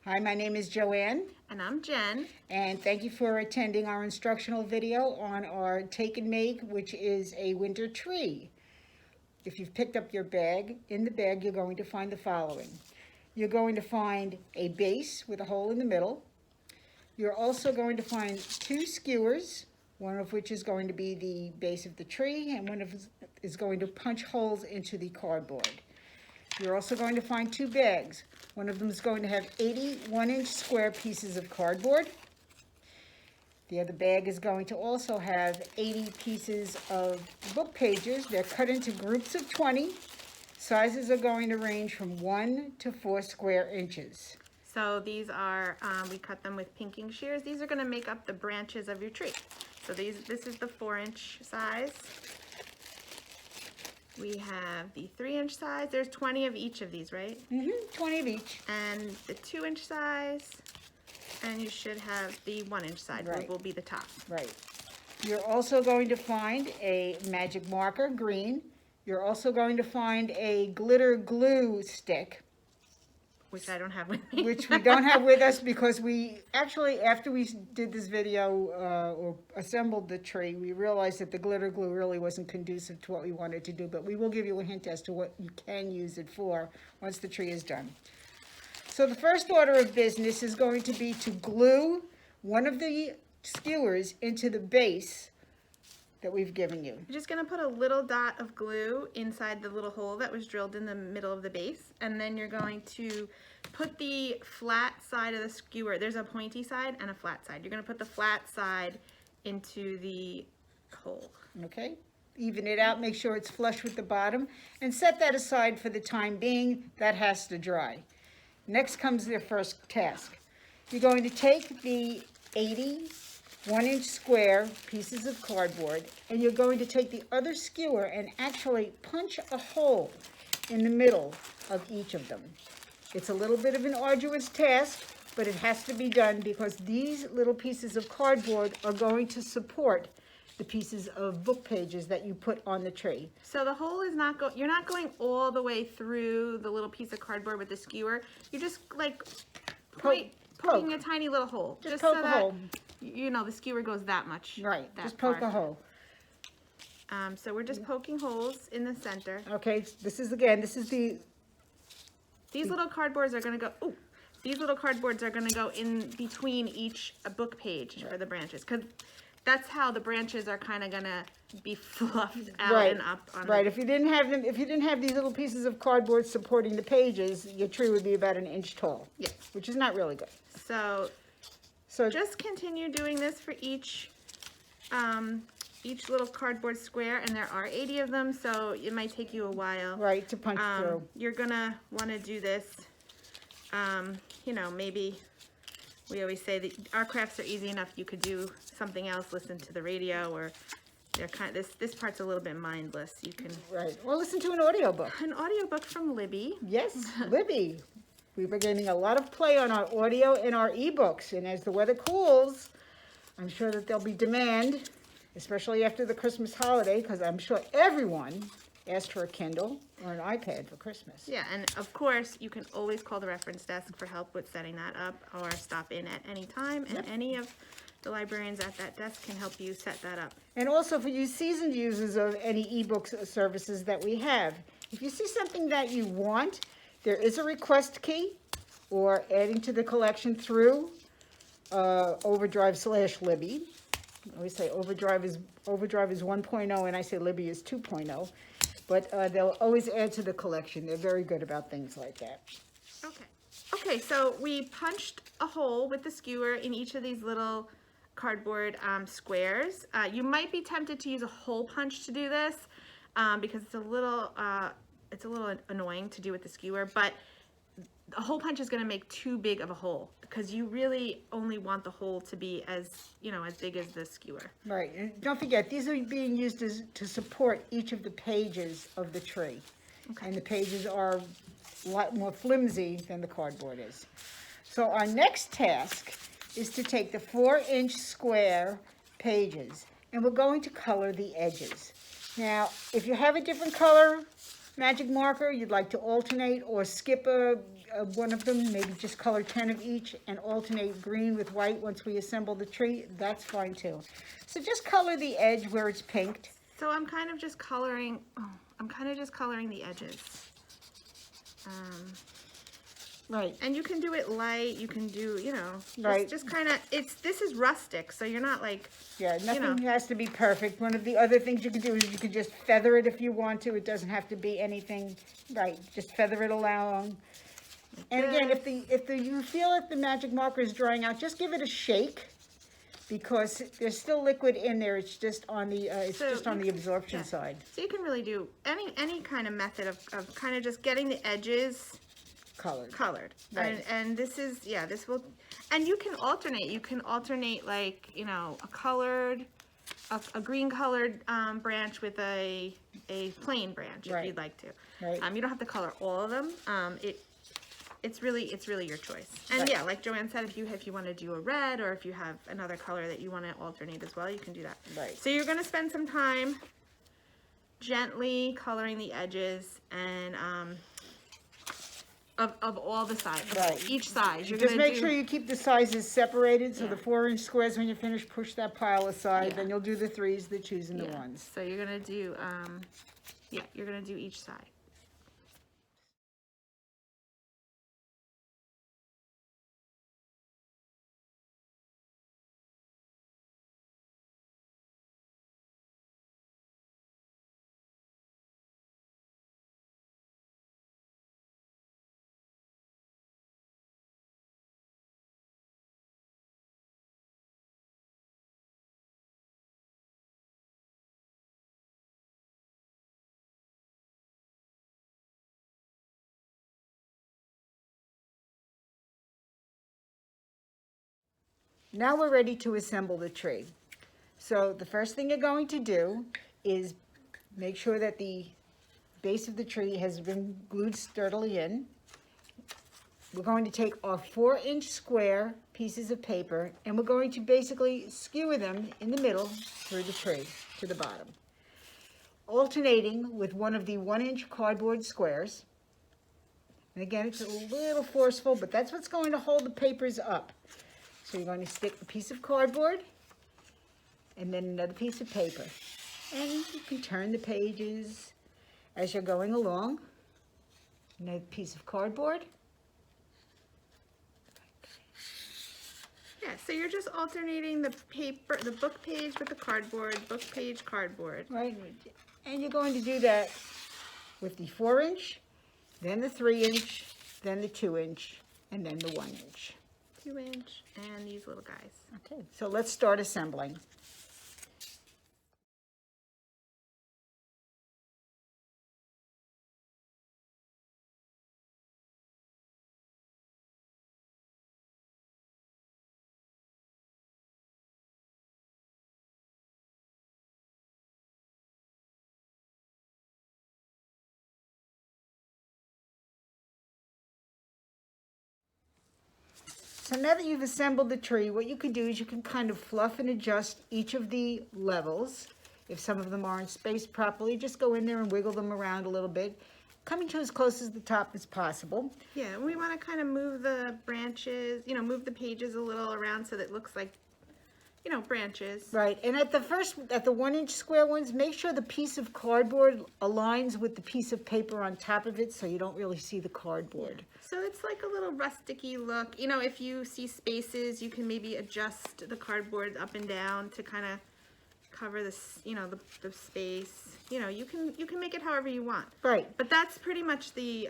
Hi, my name is Joanne, And I'm Jen. and thank you for attending our instructional video on our Take and Make, which is a winter tree. If you've picked up your bag, in the bag you're going to find the following. You're going to find a base with a hole in the middle. You're also going to find two skewers, one of which is going to be the base of the tree, and one of is going to punch holes into the cardboard. You're also going to find two bags. One of them is going to have 80 1-inch square pieces of cardboard. The other bag is going to also have 80 pieces of book pages. They're cut into groups of 20. Sizes are going to range from 1 to 4 square inches. So these are, we cut them with pinking shears. These are going to make up the branches of your tree. So this is the 4-inch size. We have the 3-inch size. There's 20 of each of these, right? 20 of each. And the 2-inch size. And you should have the 1-inch size, Right. which will be the top. Right. You're also going to find a magic marker, green. You're also going to find a glitter glue stick, Which I don't have with me. which we don't have with us because we actually, after we did this video or assembled the tree, we realized that the glitter glue really wasn't conducive to what we wanted to do, but we will give you a hint as to what you can use it for once the tree is done. So the first order of business is going to be to glue one of the skewers into the base that we've given you. You're just going to put a little dot of glue inside the little hole that was drilled in the middle of the base, and then you're going to put the flat side of the skewer. There's a pointy side and a flat side. You're going to put the flat side into the hole. Okay? Even it out, make sure it's flush with the bottom, and set that aside for the time being. That has to dry. Next comes their first task. You're going to take the 80 1-inch square pieces of cardboard, and you're going to take the other skewer and actually punch a hole in the middle of each of them. It's a little bit of an arduous task, but it has to be done because these little pieces of cardboard are going to support the pieces of book pages that you put on the tree. So the hole is not you're not going all the way through the little piece of cardboard with the skewer. You're just like poking a tiny little hole. Just poke so a that, hole. you know, the skewer goes that much. Right, that just poke far. a hole. So we're just poking holes in the center. Okay, this is the, These little cardboards are going to go, ooh, these little cardboards are going to go in between each book page for the branches. Because that's how the branches are kind of going to be fluffed out right, and up. On right. If you didn't have these little pieces of cardboard supporting the pages, your tree would be about 1 inch tall. Yes. Which is not really good. So just continue doing this for each little cardboard square, and there are 80 of them, so it might take you a while. Right, to punch through. You're gonna want to do this, you know, maybe we always say that our crafts are easy enough. You could do something else, listen to the radio, or they're kind of, this part's a little bit mindless. You can Right, or listen to an audiobook. an audiobook from Libby. Yes, Libby. We've been getting a lot of play on our audio and our ebooks, and as the weather cools, I'm sure that there'll be demand, especially after the Christmas holiday, because I'm sure everyone asked for a Kindle or an iPad for Christmas. Yeah, and of course, you can always call the reference desk for help with setting that up, or stop in at any time, and any of the librarians at that desk can help you set that up. And also for you seasoned users of any ebooks services that we have, if you see something that you want, there is a request key, or adding to the collection through Overdrive/Libby. I always say Overdrive is 1.0, and I say Libby is 2.0. But they'll always add to the collection. They're very good about things like that. Okay, so we punched a hole with the skewer in each of these little cardboard squares. You might be tempted to use a hole punch to do this because it's a little annoying to do with the skewer, but a hole punch is going to make too big of a hole because you really only want the hole to be as big as the skewer. Right, and don't forget, these are being used to support each of the pages of the tree. Okay. And the pages are a lot more flimsy than the cardboard is. So our next task is to take the 4-inch square pages, and we're going to color the edges. Now, if you have a different color magic marker, you'd like to alternate or skip one of them, maybe just color 10 of each and alternate green with white once we assemble the tree, that's fine too. So just color the edge where it's pinked. So I'm kind of just coloring, the edges. Right. And you can do it light, you can do, Right. just kind of, this is rustic, so you're not like, Yeah, nothing has to be perfect. One of the other things you can do is you can just feather it if you want to. It doesn't have to be anything, right, just feather it along. And again, if you feel that the magic marker is drying out, just give it a shake because there's still liquid in there. It's just on the absorption side. So you can really do any kind of method of kind of just getting the edges colored. Right. And this is, this will, and you can alternate like, a colored, a green colored branch with a plain branch if you'd like to. Right. You don't have to color all of them. It's really your choice. And Right. like Joanne said, if you want to do a red or if you have another color that you want to alternate as well, you can do that. Right. So you're going to spend some time gently coloring the edges and of all the sides. Right. Each size. You're Just gonna make sure you keep the sizes separated, so Yeah. the 4-inch squares, when you finish, push that pile aside, Yeah. then you'll do the 3s, the 2s, and the 1s. So you're gonna do you're gonna do each side. Now we're ready to assemble the tree. So the first thing you're going to do is make sure that the base of the tree has been glued sturdily in. We're going to take our 4-inch square pieces of paper and we're going to basically skewer them in the middle through the tree to the bottom, alternating with one of the 1-inch cardboard squares. And again, it's a little forceful, but that's what's going to hold the papers up. So you're going to stick a piece of cardboard and then another piece of paper. And you can turn the pages as you're going along. Another piece of cardboard. Yeah, so you're just alternating the paper, the book page with the cardboard, book page, cardboard. Right, and you're going to do that with the 4-inch, then the 3-inch, then the 2-inch, and then the 1-inch. 2-inch, and these little guys. Okay, so let's start assembling. So now that you've assembled the tree, what you can do is you can kind of fluff and adjust each of the levels. If some of them aren't spaced properly, just go in there and wiggle them around a little bit, coming to as close as the top as possible. Yeah, we want to kind of move the branches, move the pages a little around so that it looks like, branches. Right, and at the 1-inch square ones, make sure the piece of cardboard aligns with the piece of paper on top of it so you don't really see the cardboard. So it's like a little rusticy look. If you see spaces, you can maybe adjust the cardboard up and down to kind of cover this, the space. You can make it however you want. Right. But that's pretty much the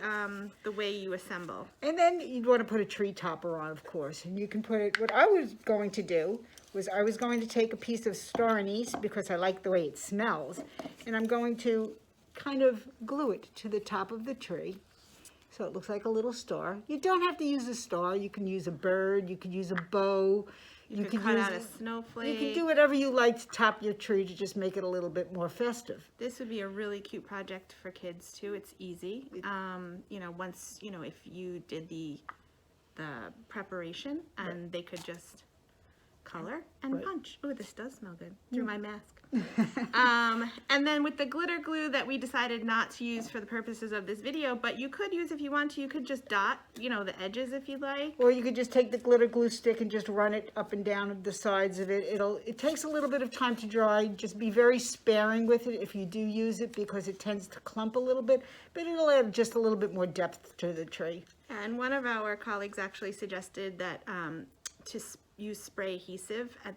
way you assemble. And then you'd want to put a tree topper on, of course. And you can put it, what I was going to do was I was going to take a piece of star anise because I like the way it smells. And I'm going to kind of glue it to the top of the tree. So it looks like a little star. You don't have to use a star. You can use a bird. You could use a bow. You could cut out a snowflake. You can do whatever you like to top your tree to just make it a little bit more festive. This would be a really cute project for kids too. It's easy. Once if you did the preparation and they could just color, and Right. punch. Oh, this does smell good through my mask. And then with the glitter glue that we decided not to use for the purposes of this video, but you could use if you want to, you could just dot, you know, the edges if you'd like. Or you could just take the glitter glue stick and just run it up and down the sides of it. It takes a little bit of time to dry. Just be very sparing with it if you do use it, because it tends to clump a little bit, but it'll add just a little bit more depth to the tree. And one of our colleagues actually suggested that use spray adhesive at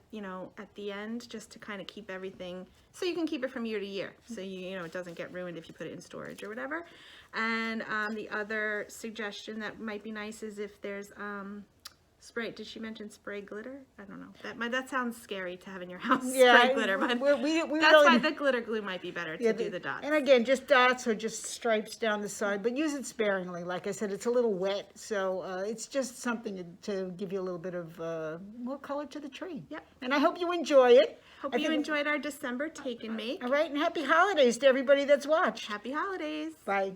the end, just to kind of keep everything, so you can keep it from year to year, so you know it doesn't get ruined if you put it in storage or whatever. And the other suggestion that might be nice is if there's spray. Did she mention spray glitter? I don't know. That sounds scary to have in your house. Yeah, spray glitter, but we that's really, why the glitter glue might be better to do the dots. And again, just dots or just stripes down the side, but use it sparingly. Like I said, it's a little wet, so it's just something to give you a little bit of more color to the tree. Yep. And I hope you enjoy it. Hope you enjoyed our December take and make. All right, and happy holidays to everybody that's watched. Happy holidays. Bye.